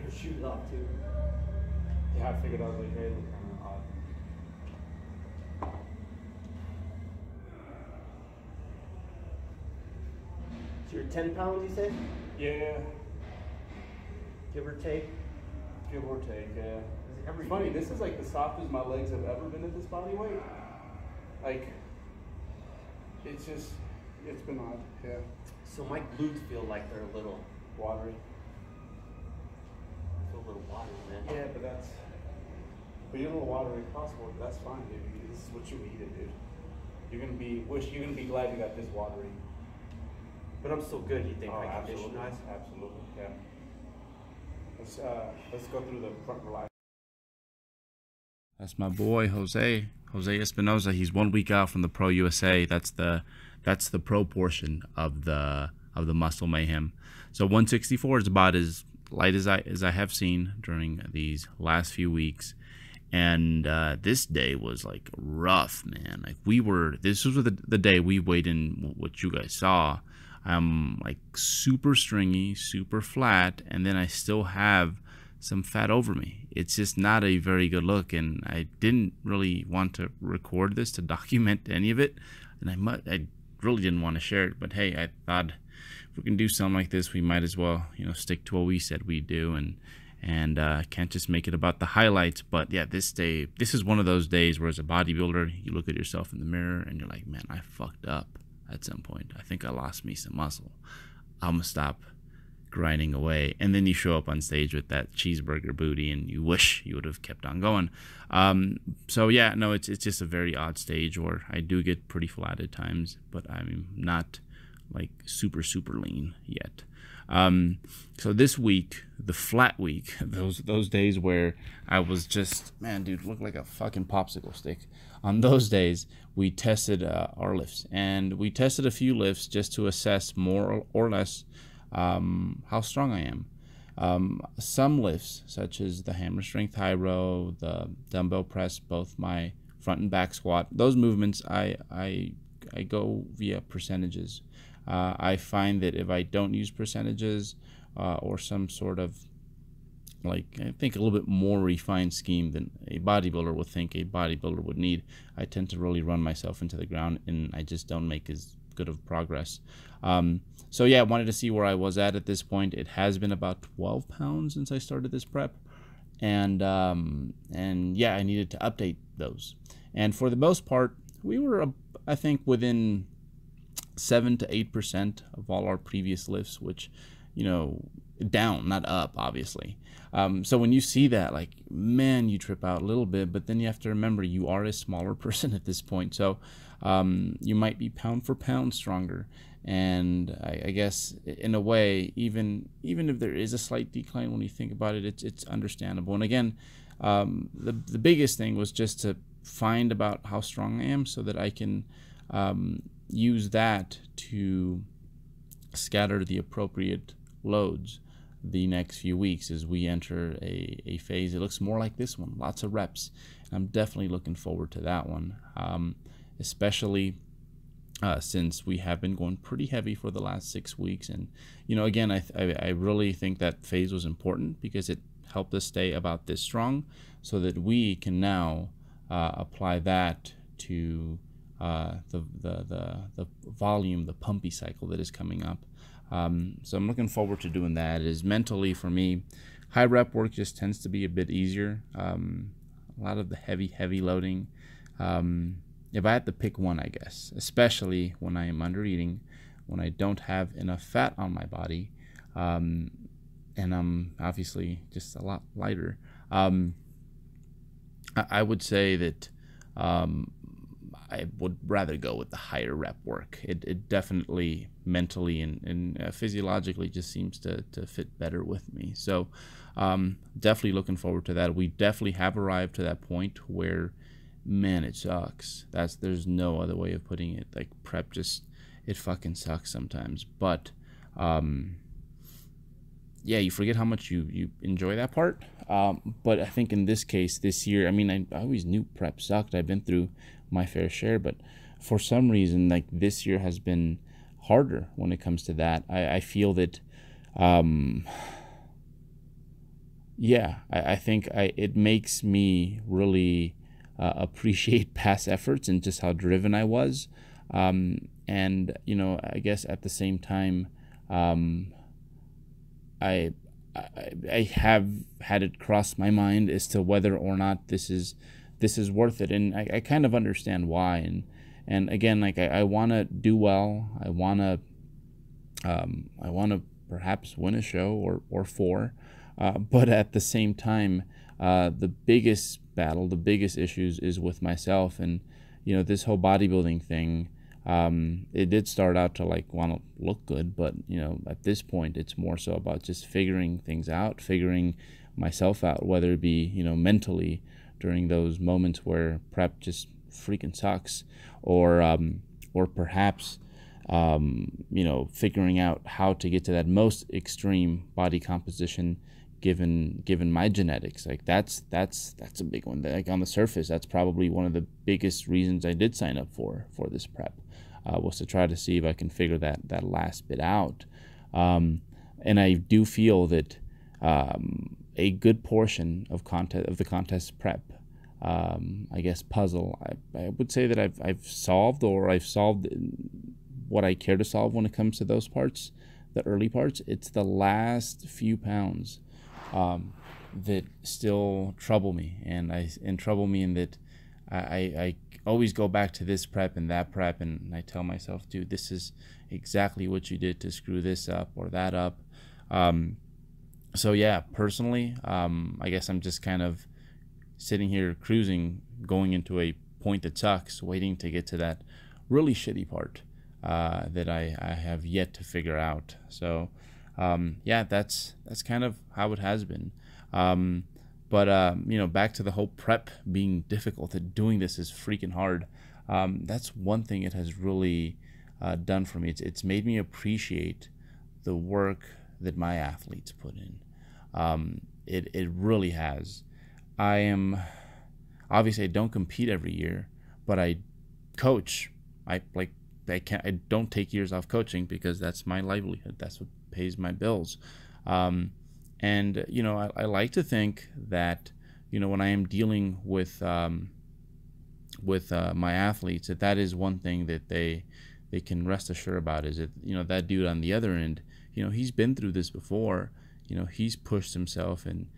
your shoes off too. Yeah, I figured I was like, hey, look kind of odd. So you're 10 pounds, you said? Yeah, Give or take? give or take, yeah. Every Funny, this is like the softest my legs have ever been at this body weight. Like, it's just, it's been odd, yeah. So my glutes feel like they're a little Watery. watery, man. Yeah, but you're a little watery possible, but that's fine, dude. This is what you needed, dude. You're gonna be glad you got this watery. But I'm still good, you think, Oh, like absolutely, condition-wise? absolutely, yeah. Let's go through the front reliance. That's my boy Jose Espinoza. He's 1 week out from the Pro USA. That's the pro portion of the Muscle Mayhem. So 164 is about as light as I have seen during these last few weeks. And this day was like rough, man. Like this was the day we weighed in what you guys saw. I'm like super stringy, super flat, and then I still have some fat over me. It's just not a very good look, and I didn't really want to record this to document any of it, and I really didn't want to share it. But hey, I thought if we can do something like this, we might as well, stick to what we said we'd do, and can't just make it about the highlights. But yeah, this is one of those days where as a bodybuilder, you look at yourself in the mirror and you're like, man, I fucked up at some point. I think I lost me some muscle. I'm gonna stop grinding away. And then you show up on stage with that cheeseburger booty and you wish you would have kept on going. So yeah, no, it's just a very odd stage where I do get pretty flat at times, but I'm not like super lean yet. So this week, the flat week, those days where I was just, man, dude, looked like a fucking popsicle stick. On those days, we tested our lifts, and we tested a few lifts just to assess more or less how strong I am. Some lifts, such as the hammer strength high row, the dumbbell press, both my front and back squat, those movements I go via percentages. I find that if I don't use percentages or some sort of, like, I think a little bit more refined scheme than a bodybuilder would think a bodybuilder would need, I tend to really run myself into the ground, and I just don't make as good of progress. So yeah, I wanted to see where I was at this point. It has been about 12 pounds since I started this prep, and yeah, I needed to update those. And for the most part, we were, I think, within 7 to 8% of all our previous lifts, which, down, not up, obviously. So when you see that, like, man, you trip out a little bit, but then you have to remember you are a smaller person at this point. So you might be pound for pound stronger. And I guess in a way, even if there is a slight decline when you think about it, it's understandable. And again, the biggest thing was just to find about how strong I am so that I can use that to scatter the appropriate loads the next few weeks as we enter a phase. It looks more like this one, lots of reps. I'm definitely looking forward to that one, especially since we have been going pretty heavy for the last 6 weeks. And again, I really think that phase was important because it helped us stay about this strong so that we can now apply that to the volume, the pumpy cycle that is coming up. So I'm looking forward to doing that. It is mentally, for me, high rep work just tends to be a bit easier. A lot of the heavy loading. If I had to pick one, I guess, especially when I am under eating, when I don't have enough fat on my body, and I'm obviously just a lot lighter, I would say that I would rather go with the higher rep work. It definitely mentally and physiologically just seems to fit better with me. So definitely looking forward to that. We definitely have arrived to that point where, man, it sucks. There's no other way of putting it. Like, prep it fucking sucks sometimes. But yeah, you forget how much you enjoy that part. But I think in this case, this year, I mean, I always knew prep sucked. I've been through my fair share, but for some reason, like, this year has been harder when it comes to that. I feel that yeah, I think it makes me really appreciate past efforts and just how driven I was. And I guess at the same time, um, I, I have had it cross my mind as to whether or not this is worth it, and I kind of understand why. And again, like I want to do well. I want to perhaps win a show or four, but at the same time, the biggest battle, the biggest issues is with myself. And this whole bodybuilding thing, it did start out to like want to look good, but at this point it's more so about just figuring things out, figuring myself out, whether it be mentally during those moments where prep just freaking sucks, or perhaps figuring out how to get to that most extreme body composition given my genetics. Like that's a big one. Like on the surface, that's probably one of the biggest reasons I did sign up for this prep, was to try to see if I can figure that last bit out. And I do feel that a good portion of the contest prep, I guess puzzle, I would say that I've solved what I care to solve when it comes to those parts, the early parts. It's the last few pounds that still trouble me, and trouble me in that I always go back to this prep and that prep, and I tell myself, dude, this is exactly what you did to screw this up or that up. So yeah, personally, I guess I'm just kind of sitting here cruising, going into a point that sucks, waiting to get to that really shitty part that I have yet to figure out. So yeah, that's kind of how it has been. But back to the whole prep being difficult, that doing this is freaking hard. That's one thing it has really done for me. It's made me appreciate the work that my athletes put in. It really has. Obviously I don't compete every year, but I coach. I don't take years off coaching because that's my livelihood. That's what pays my bills. And I like to think that when I am dealing with my athletes, that is one thing that they can rest assured about, is that that dude on the other end, he's been through this before. He's pushed himself, and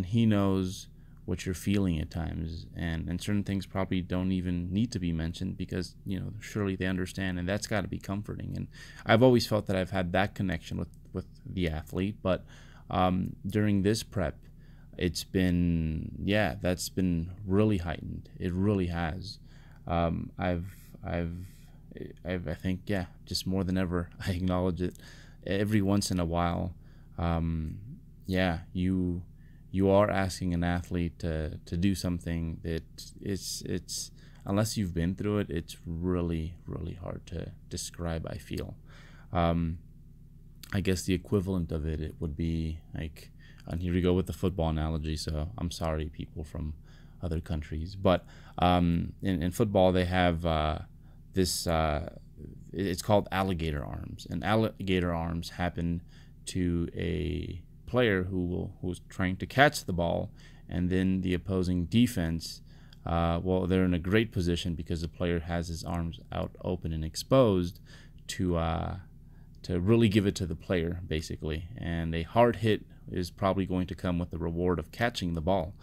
he knows what you're feeling at times, and certain things probably don't even need to be mentioned because surely they understand, and that's got to be comforting. And I've always felt that I've had that connection with the athlete, but during this prep, it's been, that's been really heightened. It really has. I think, just more than ever, I acknowledge it every once in a while. You are asking an athlete to do something that it's unless you've been through it, it's really, really hard to describe, I feel. I guess the equivalent of it would be like, and here we go with the football analogy, so I'm sorry, people from other countries, but in football they have this, it's called Alligator Arms, and Alligator Arms happen to a player who was trying to catch the ball, and then the opposing defense, they're in a great position because the player has his arms out open and exposed to really give it to the player, basically. And a hard hit is probably going to come with the reward of catching the ball.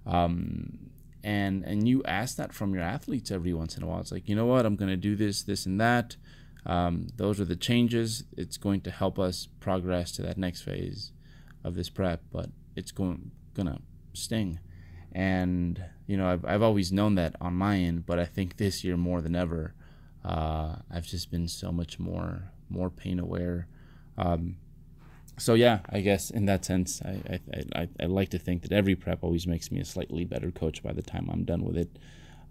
And you ask that from your athletes every once in a while. It's like, you know what, I'm going to do this and that. Those are the changes. It's going to help us progress to that next phase of this prep, but it's gonna sting. And I've always known that on my end, but I think this year more than ever, I've just been so much more pain aware. So yeah, I guess in that sense, I like to think that every prep always makes me a slightly better coach by the time I'm done with it.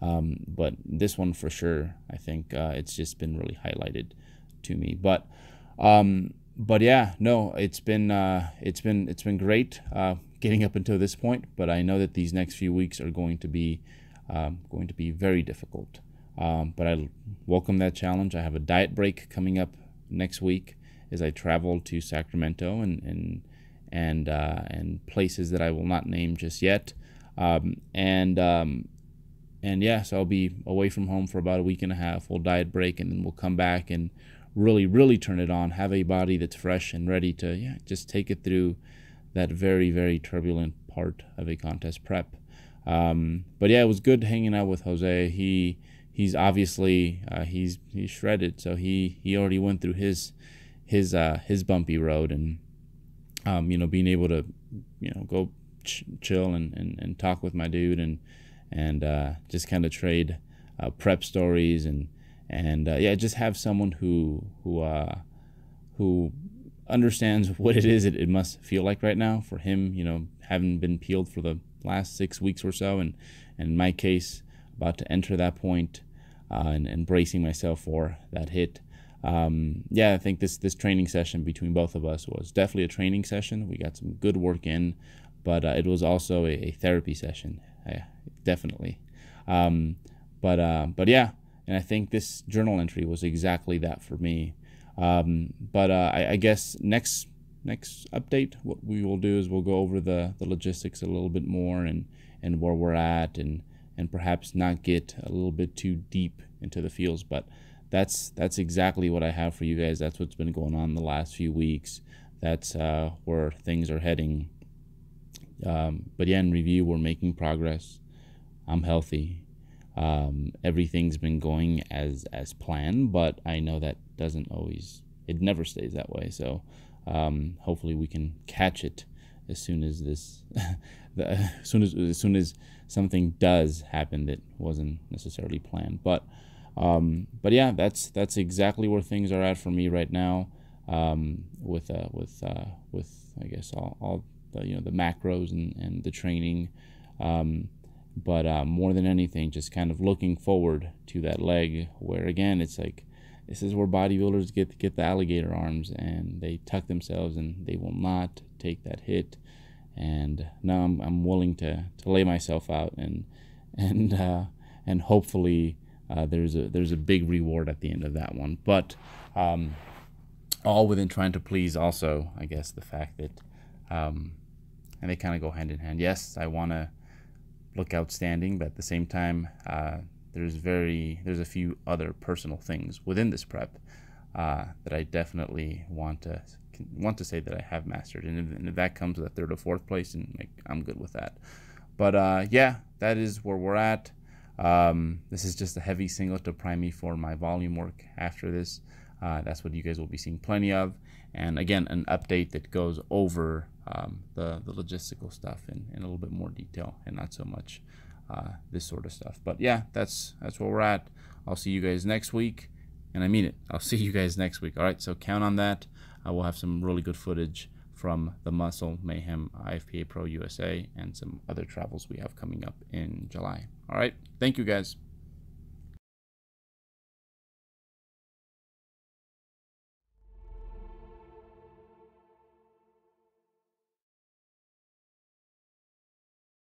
But this one for sure, I think it's just been really highlighted to me. But yeah, no, it's been great getting up until this point. But I know that these next few weeks are going to be very difficult. But I welcome that challenge. I have a diet break coming up next week as I travel to Sacramento and places that I will not name just yet. And yeah, so I'll be away from home for about a week and a half. We'll diet break, and then we'll come back and really turn it on. Have a body that's fresh and ready to just take it through that very turbulent part of a contest prep. But yeah, it was good hanging out with Jose. He's obviously he's shredded, so he already went through his bumpy road, and being able to go chill and talk with my dude and just kind of trade prep stories and just have someone who understands what it is it must feel like right now for him, having been peeled for the last 6 weeks or so, and in my case about to enter that point, and bracing myself for that hit. I think this training session between both of us was definitely a training session. We got some good work in, but it was also a therapy session, definitely. But yeah, and I think this journal entry was exactly that for me. I guess next update, what we will do is we'll go over the logistics a little bit more and where we're at, and perhaps not get a little bit too deep into the fields, but that's exactly what I have for you guys. That's what's been going on the last few weeks. That's where things are heading. But yeah, in review, we're making progress. I'm healthy. Everything's been going as planned, but I know that it never stays that way. So hopefully we can catch it as soon as as soon as something does happen that wasn't necessarily planned. But yeah, that's exactly where things are at for me right now. With I guess all the macros and the training. But more than anything, just kind of looking forward to that leg where, again, it's like, this is where bodybuilders get the alligator arms, and they tuck themselves and they will not take that hit. And now I'm willing to lay myself out and hopefully there's a big reward at the end of that one. But all within trying to please also, I guess, the fact that and they kind of go hand in hand. Yes, I want to look outstanding, but at the same time, there's a few other personal things within this prep that I definitely want to say that I have mastered, and if that comes to the 3rd or 4th place, and I'm good with that. But yeah, that is where we're at. This is just a heavy singlet to prime me for my volume work after this. That's what you guys will be seeing plenty of, and again, an update that goes over the logistical stuff in a little bit more detail, and not so much this sort of stuff. But yeah, that's where we're at. I'll see you guys next week, and I mean it. I'll see you guys next week. All right, so count on that. I will have some really good footage from the Muscle Mayhem IFPA Pro USA and some other travels we have coming up in July. All right, thank you guys.